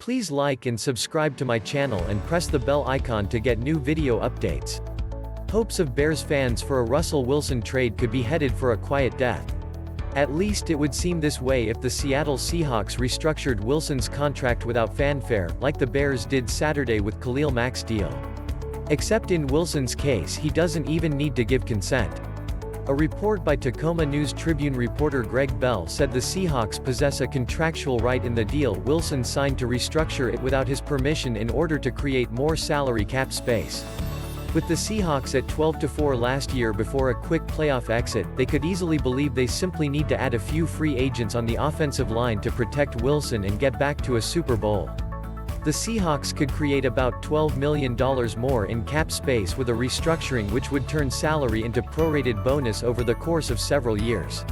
Please like and subscribe to my channel and press the bell icon to get new video updates. Hopes of Bears fans for a Russell Wilson trade could be headed for a quiet death. At least it would seem this way if the Seattle Seahawks restructured Wilson's contract without fanfare, like the Bears did Saturday with Khalil Mack's deal. Except in Wilson's case he doesn't even need to give consent. A report by Tacoma News Tribune reporter Gregg Bell said the Seahawks possess a contractual right in the deal Wilson signed to restructure it without his permission in order to create more salary cap space. With the Seahawks at 12-4 last year before a quick playoff exit, they could easily believe they simply need to add a few free agents on the offensive line to protect Wilson and get back to a Super Bowl. The Seahawks could create about $12 million more in cap space with a restructuring which would turn salary into prorated bonus over the course of several years.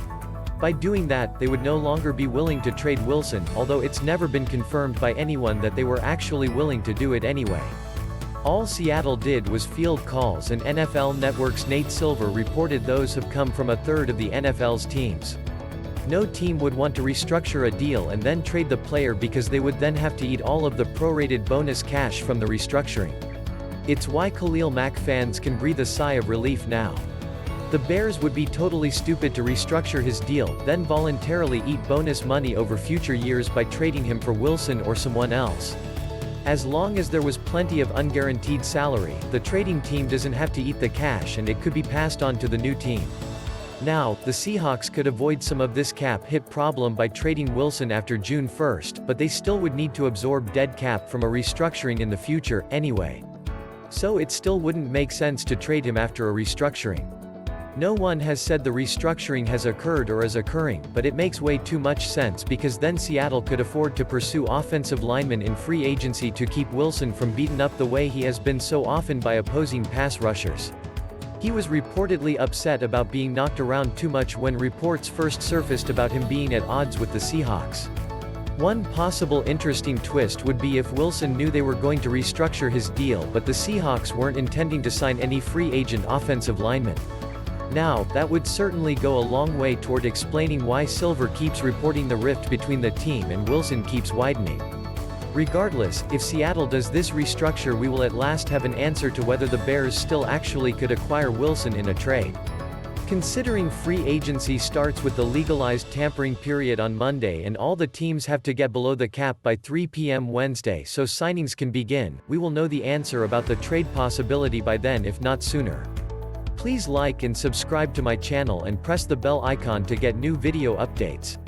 By doing that, they would no longer be willing to trade Wilson, although it's never been confirmed by anyone that they were actually willing to do it anyway. All Seattle did was field calls, and NFL Network's Nate Silver reported those have come from a third of the NFL's teams. No team would want to restructure a deal and then trade the player because they would then have to eat all of the prorated bonus cash from the restructuring. It's why Khalil Mack fans can breathe a sigh of relief now. The Bears would be totally stupid to restructure his deal, then voluntarily eat bonus money over future years by trading him for Wilson or someone else. As long as there was plenty of unguaranteed salary, the trading team doesn't have to eat the cash and it could be passed on to the new team. Now, the Seahawks could avoid some of this cap hit problem by trading Wilson after June 1st, but they still would need to absorb dead cap from a restructuring in the future, anyway. So it still wouldn't make sense to trade him after a restructuring. No one has said the restructuring has occurred or is occurring, but it makes way too much sense because then Seattle could afford to pursue offensive linemen in free agency to keep Wilson from beaten up the way he has been so often by opposing pass rushers. He was reportedly upset about being knocked around too much when reports first surfaced about him being at odds with the Seahawks. One possible interesting twist would be if Wilson knew they were going to restructure his deal but the Seahawks weren't intending to sign any free agent offensive linemen. Now, that would certainly go a long way toward explaining why Silver keeps reporting the rift between the team and Wilson keeps widening. Regardless, if Seattle does this restructure, we will at last have an answer to whether the Bears still actually could acquire Wilson in a trade. Considering free agency starts with the legalized tampering period on Monday and all the teams have to get below the cap by 3 p.m. Wednesday so signings can begin, we will know the answer about the trade possibility by then if not sooner. Please like and subscribe to my channel and press the bell icon to get new video updates.